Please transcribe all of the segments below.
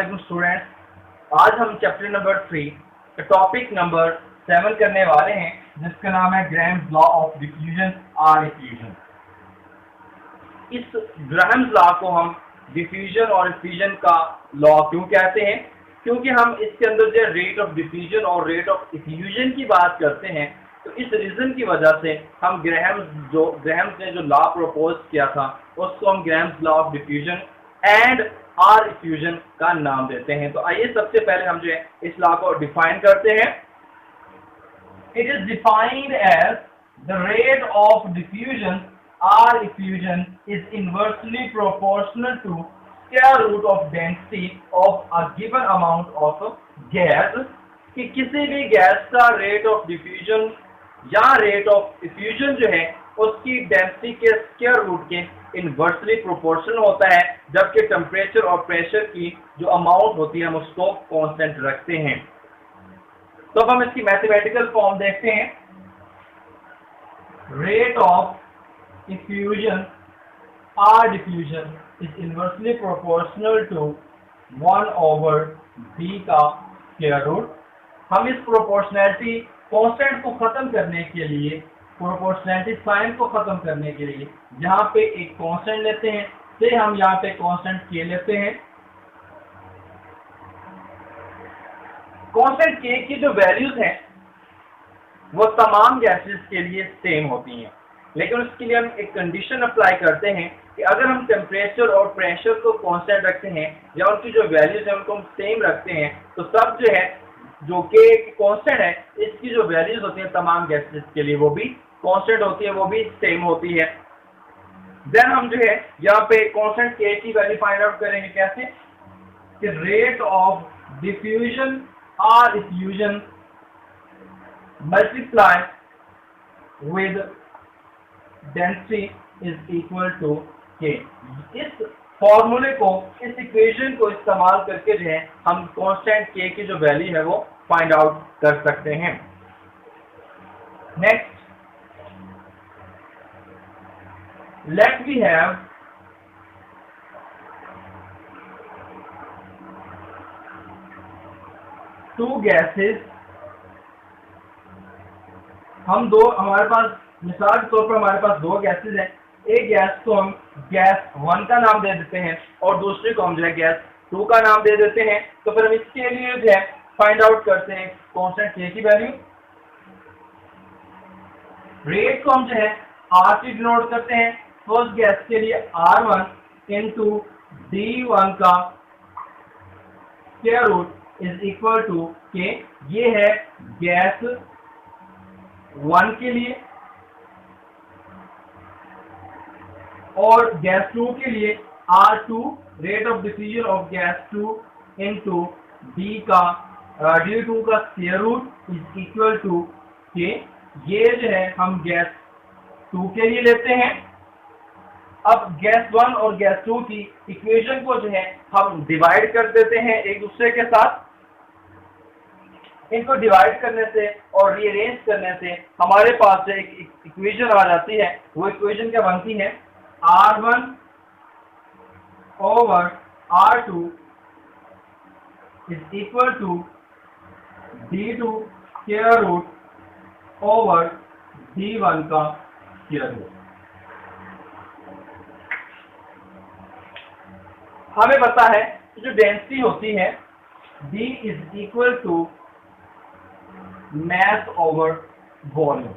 वालेकुम स्टूडेंट्स, आज हम चैप्टर नंबर 3 टॉपिक नंबर 7 करने वाले हैं जिसका नाम है ग्राहम्स लॉ ऑफ डिफ्यूजन और इफ्यूजन। इस ग्राहम्स लॉ को हम डिफ्यूजन और इफ्यूजन का लॉ क्यों कहते हैं? क्योंकि हम इसके अंदर जो रेट ऑफ डिफ्यूजन और रेट ऑफ इफ्यूजन की बात करते हैं, तो इस रीजन की वजह से हम ग्राहम्स ने जो लॉ प्रपोज किया था उसको हम Graham's law of diffusion and or effusion का नाम देते हैं। तो आइए सबसे पहले हम जो है इस लॉ को डिफाइन करते हैं। It is defined as the rate of diffusion or effusion is inversely proportional to square root of density of a given amount of gas, कि किसी भी गैस का रेट ऑफ डिफ्यूजन या रेट ऑफ इफ्यूजन जो है उसकी density के square root के इनवर्सली प्रोपोर्शनल होता है, जबकि टेम्परेचर और प्रेशर की जो अमाउंट होती है हम उसको कांस्टेंट रखते हैं। तो अब हम इसकी मैथमेटिकल फॉर्म देखते हैं। Rate of effusion or diffusion is inversely proportional to 1/b का स्क्वायर रूट। हम इस प्रोपोर्शनैलिटी कांस्टेंट को खत्म करने के लिए, प्रोपोर्शनैलिटी साइन को खत्म करने के लिए यहाँ पे एक कांस्टेंट लेते हैं, से हम यहाँ पे कांस्टेंट के लेते हैं। कांस्टेंट के की जो वैल्यूज हैं वो तमाम गैसेस के लिए सेम होती हैं, लेकिन उसके लिए हम एक कंडीशन अप्लाई करते हैं कि अगर हम टेम्परेचर और प्रेशर को कांस्टेंट रखते हैं या उनकी जो वैल्यूज हैं उनको हम सेम रखते हैं, तो सब जो है जो के कांस्टेंट है इसकी जो वैल्यूज होती हैं तमाम गैसेस के लिए वो भी कांस्टेंट होती है, वो भी सेम होती है। देन हम जो है यहाँ पे कांस्टेंट के की वैल्यू फाइंड आउट करेंगे कैसे, कि rate of diffusion or effusion multiply with density is equal to k. इस फॉर्मूले को, इस इक्वेशन को इस्तेमाल करके जो है हम कांस्टेंट के की जो वैल्यू है वो फाइंड आउट कर सकते हैं। Next, let we have two gases। हमारे पास मिसाल के तौर पर हमारे पास दो गैसेस हैं। एक गैस को हम गैस 1 का नाम दे देते हैं और दूसरे को हम जो है गैस 2 का नाम दे देते हैं। तो फिर हम इसके लिए जो है फाइंड आउट करते हैं कांस्टेंट के की वैल्यू। रेट को हम जो है आर से डिनोट करते हैं। फर्स्ट गैस के लिए R1 इंटू D1 का square root is equal to k. ये है गैस 1 के लिए, और गैस 2 के लिए R2 rate of diffusion of gas 2 into D2 का square root is equal to k. ये जो है हम गैस 2 के लिए लेते हैं। अब गैस 1 और गैस 2 की इक्वेशन को जो है हम डिवाइड कर देते हैं एक दूसरे के साथ। इनको डिवाइड करने से और रीअरेंज करने से हमारे पास एक इक्वेशन आ जाती है। वो इक्वेशन क्या बनती है, R1 over R2 is equal to D2 square root over D1 का स्क्वायर रूट। हमें पता है कि जो डेंसिटी होती है D is equal to mass over volume.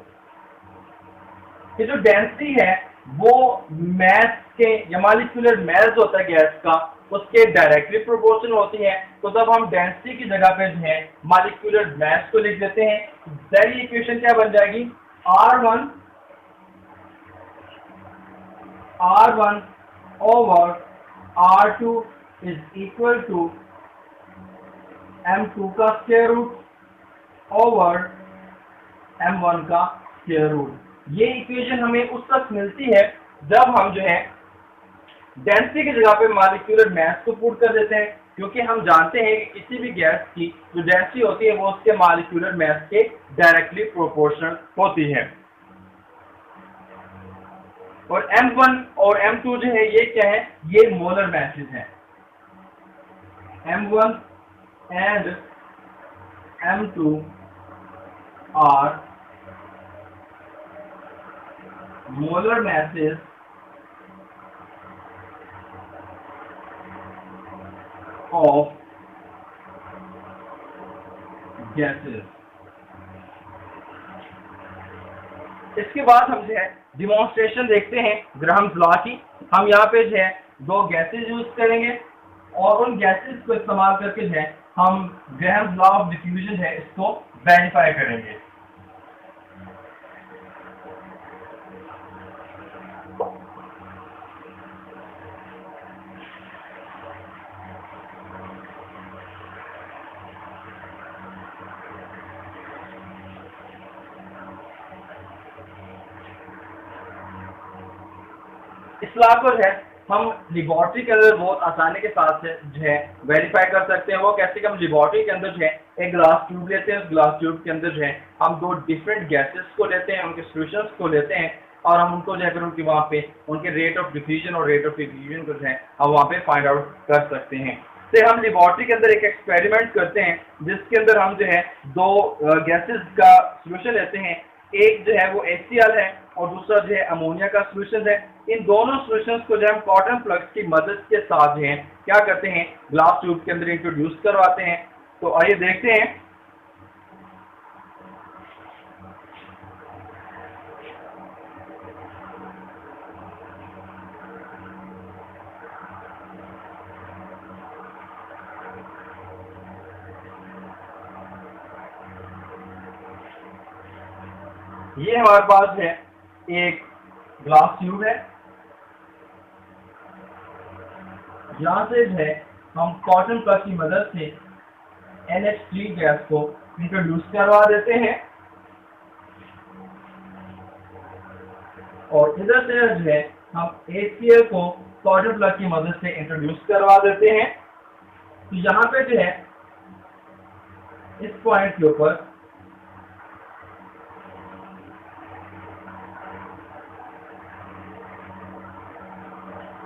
ये जो डेंसिटी है वो मैस के या मॉलिक्यूलर मैस होता है गैस का, उसके डायरेक्टली प्रोपोर्शनल होती है। तो तब हम डेंसिटी की जगह पे जो है मॉलिक्यूलर मैस को लिख देते हैं। पहली इक्वेशन क्या बन जाएगी, R1 over R2 is equal to M2 का स्क्वायर रूट ओवर M1 का स्क्वायर रूट। ये इक्वेशन हमें उस वक्त मिलती है जब हम जो है डेंसिटी की जगह पे मॉलिक्यूलर मैस को पुट कर देते हैं, क्योंकि हम जानते हैं कि किसी भी गैस की जो डेंसिटी होती है वो उसके मॉलिक्यूलर मैस के डायरेक्टली प्रोपोर्शनल होती है। और M1 और M2 जो है ये क्या है, ये मोलर मैसेज हैं। M1 and M2 are molar masses of gases। इसके बाद हम जो है डिमॉन्स्ट्रेशन देखते हैं ग्राहम्स लॉ की। हम यहाँ पे जो है दो गैसेज यूज करेंगे और उन गैसेज को इस्तेमाल करके जो है हम ग्राहम्स लॉ ऑफ डिफ्यूजन है इसको वेरीफाई करेंगे। इस लॉ को जो है हम लेबोरेटरी के अंदर बहुत आसानी के साथ से जो है वेरीफाई कर सकते हैं। वो कैसे कि हम लेबोरेटरी के अंदर जो है एक ग्लास ट्यूब लेते हैं, उस ग्लास ट्यूब के अंदर जो है हम दो डिफरेंट गैसेस को लेते हैं, उनके सॉल्यूशंस को लेते हैं और हम उनको जो है फिर उनकी वहाँ पे उनके रेट ऑफ डिफ्यूजन और रेट ऑफ डिफ्यूजन को जो है हम वहाँ पे फाइंड आउट कर सकते हैं। तो हम लेबोरेटरी के अंदर एक एक्सपेरिमेंट करते हैं जिसके अंदर हम जो है दो गैसेस का सॉल्यूशन लेते हैं। एक जो है वो HCl है और दूसरा जो है अमोनिया का सॉल्यूशन है। इन दोनों सॉल्यूशंस को जो हम कॉटन प्लग्स की मदद के साथ जो है क्या करते हैं ग्लास ट्यूब के अंदर इंट्रोड्यूस करवाते हैं। तो आइए देखते हैं। ये हमारे पास है एक ग्लास ट्यूब है, यहाँ से जो है हम कॉटन प्लग की मदद से NH3 गैस को इंट्रोड्यूस करवा देते हैं और इधर से जो है हम HCl को कॉटन प्लग की मदद से इंट्रोड्यूस करवा देते हैं। तो यहाँ पे जो है इस पॉइंट के ऊपर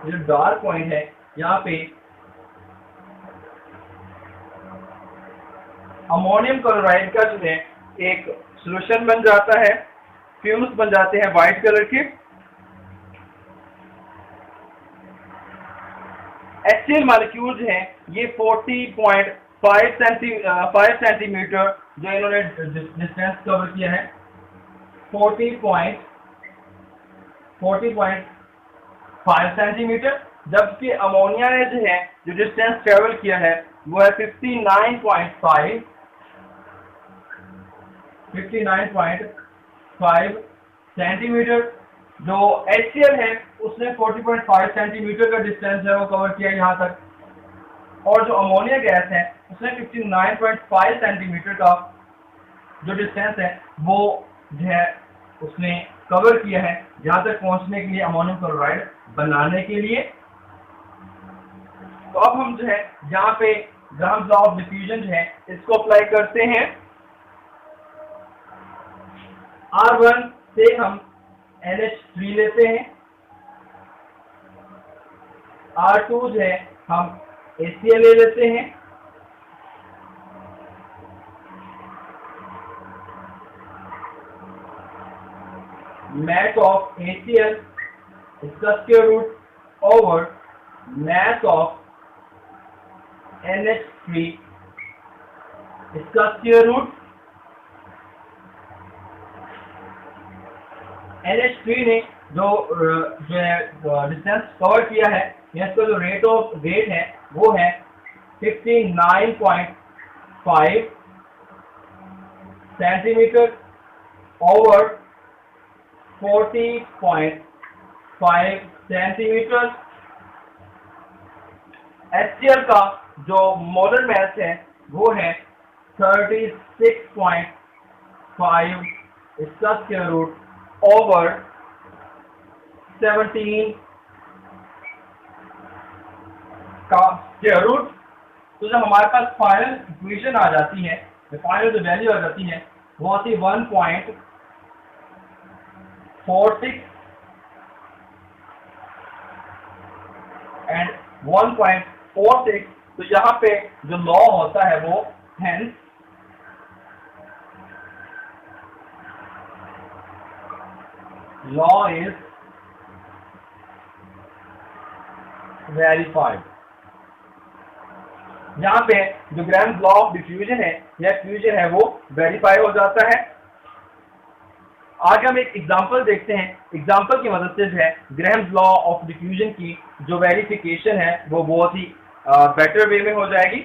जो डार्क पॉइंट है यहाँ पे अमोनियम क्लोराइड का जो है एक सॉल्यूशन बन जाता है, फ्यूम्स बन जाते हैं व्हाइट कलर के। HCl मॉलिक्यूल जो है ये 40.5 सेंटीमीटर जो इन्होंने डिस्टेंस कवर किया है 40.5 सेंटीमीटर, जबकि अमोनिया ने जो है जो डिस्टेंस ट्रेवल किया है वो है 59.5 सेंटीमीटर। जो HCl है उसने 40.5 सेंटीमीटर का डिस्टेंस है वो कवर किया यहाँ तक और जो अमोनिया गैस है उसने 59.5 सेंटीमीटर का जो डिस्टेंस है वो जो है उसने कवर किया है जहाँ तक पहुँचने के लिए अमोनियम क्लोराइड बनाने के लिए। तो अब हम जो है यहाँ पे ग्राहम्स लॉ ऑफ डिफ्यूजन जो है इसको अप्लाई करते हैं। R1 से हम NH3 लेते हैं, R2 जो है हम HCl ले लेते हैं, mass of HCl इसका square root over mass of NH3 इसका स्क्वायर रूट। NH3 ने जो डिस्टेंस कवर किया है इसका जो रेट है वो है 59.5 सेंटीमीटर ओवर 40.5 सेंटीमीटर। HCl का जो मोलर मास है वो है 36.5 इसका स्क्वायर रूट ओवर 17 का स्क्वायर रूट। तो जब हमारे पास फाइनल इक्वेशन आ जाती है, फाइनल जो वैल्यू आ जाती है वो आती है 1.46 एंड 1.46 तो यहाँ पे जो लॉ होता है वो हेंस लॉ इज वेरीफाइड। यहाँ पे जो ग्राम्स लॉ ऑफ डिफ्यूजन है या फ्यूजन है वो वेरीफाई हो जाता है। आगे हम एक एग्जांपल देखते हैं। एग्जांपल की मदद से जो है ग्राम्स लॉ ऑफ डिफ्यूजन की जो वेरिफिकेशन है वो बहुत ही बेटर वे में हो जाएगी।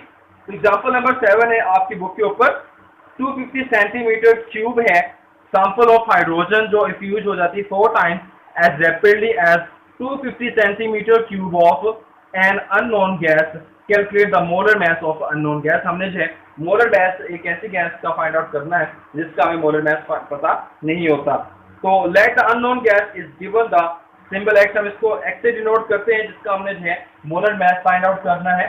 तो एग्जांपल नंबर 7 है आपकी बुक के ऊपर। 250 सेंटीमीटर क्यूब है सैंपल ऑफ हाइड्रोजन जो इफ्यूज हो जाती है 4 times as rapidly as 250 centimetre cube of an unknown gas. Calculate the molar mass of unknown gas. हमने जो है मोलर मास एक ऐसी गैस का फाइंड आउट करना है जिसका हमें मोलर मास पता नहीं होता। तो let the unknown gas is given the symbol x. हम इसको एक्स से डिनोट करते हैं जिसका हमने जो है मोलर मास फाइंड आउट करना है।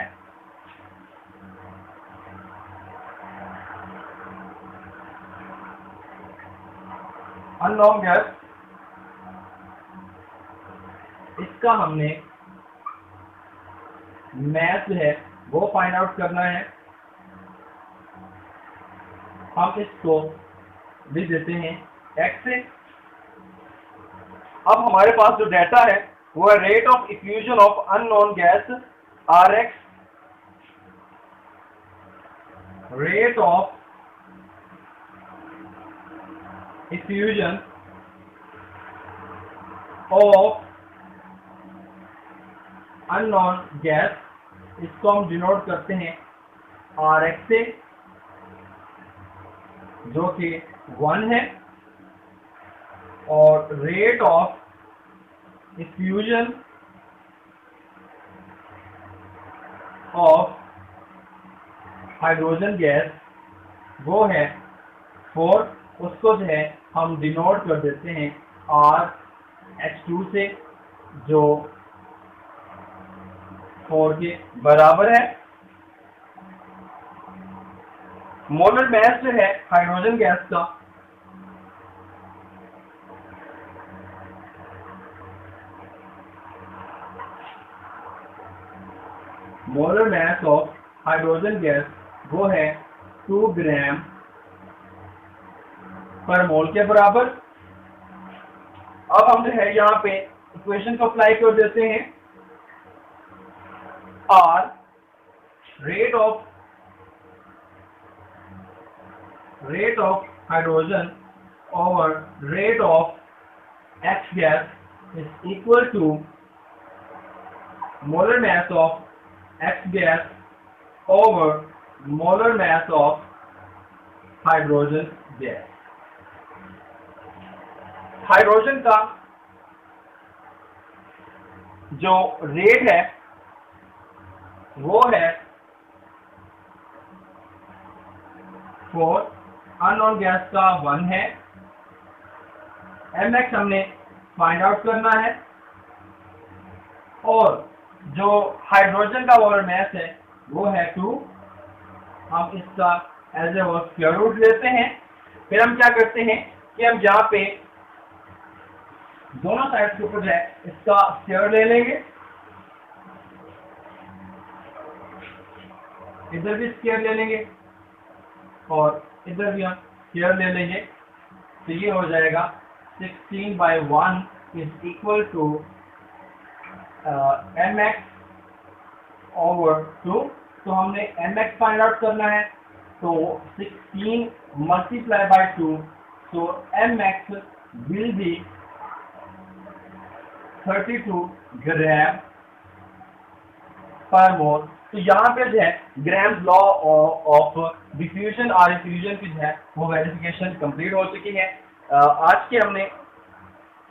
अननोन गैस इसका हमने मास जो है वो फाइंड आउट करना है। हम इसको भी देते हैं x से। अब हमारे पास जो डाटा है वो है rate of effusion of unknown gas Rx, rate of effusion of unknown gas, इसको हम डिनोट करते हैं Rx से जो कि 1 है, और rate of effusion of hydrogen gas वो है 4। उसको जो है हम डिनोट कर देते हैं RH2 से जो 4 के बराबर है। मोलर मास जो है हाइड्रोजन गैस का molar mass of hydrogen gas वो है 2 ग्राम पर मोल के बराबर। अब हम जो है यहाँ पे इक्वेशन को अप्लाई कर देते हैं। R rate of hydrogen over rate of X gas is equal to molar mass of X gas over molar mass of hydrogen gas। Hydrogen का जो रेट है वो है 4, अननोन गैस का 1 है। mx हमने फाइंड आउट करना है, और जो हाइड्रोजन का मोलर मास है वो है 2। हम इसका एज ए स्क्वायर रूट लेते हैं। फिर हम क्या करते हैं कि हम यहाँ पे दोनों साइड के ऊपर जो है इसका स्क्वायर ले लेंगे, इधर भी स्क्वायर ले लेंगे और इधर भी हम स्क्वायर ले लेंगे। तो ये हो जाएगा 16/1 is equal to mx over 2। तो हमने mx फाइंड आउट करना है, तो 16 मल्टीप्लाई बाय 2, तो mx विल बी 32 ग्राम पर मोल। तो यहाँ पे जो है ग्राम्स लॉ ऑफ डिफ्यूजन और इफ्यूजन की जो है वो वेरिफिकेशन कंप्लीट हो चुकी है। आज के हमने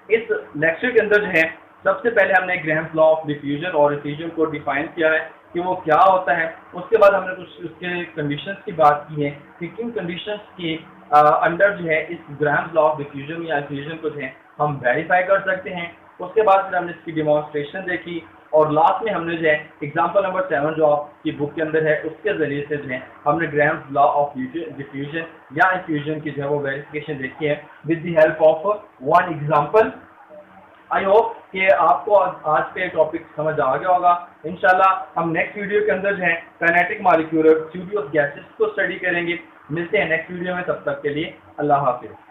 इस लेक्चर के अंदर जो है सबसे पहले हमने ग्राम्स लॉ ऑफ डिफ्यूजन और इफ्यूजन को डिफाइन किया है कि वो क्या होता है। उसके बाद हमने कुछ उसके कंडीशंस की बात की है कि किन कंडीशंस के अंडर जो है इस ग्राम्स लॉ ऑफ डिफ्यूजन या इफ्यूजन को जो है हम वेरीफाई कर सकते हैं। उसके बाद फिर हमने इसकी डिमॉन्स्ट्रेशन देखी, और लास्ट में हमने जो है एग्जांपल नंबर 7 जो आपकी बुक के अंदर है उसके जरिए से जो है हमने ग्राम्स लॉ ऑफ डिफ्यूजन या इफ्यूजन की जो है वो वेरिफिकेशन देखी है with the help of 1 example. I hope कि आपको आज के टॉपिक समझ आ गया होगा। इंशाल्लाह हम नेक्स्ट वीडियो के अंदर जो है kinetic molecular theory of gases को स्टडी करेंगे। मिलते हैं नेक्स्ट वीडियो में, तब तक के लिए अल्लाह हाफिज़।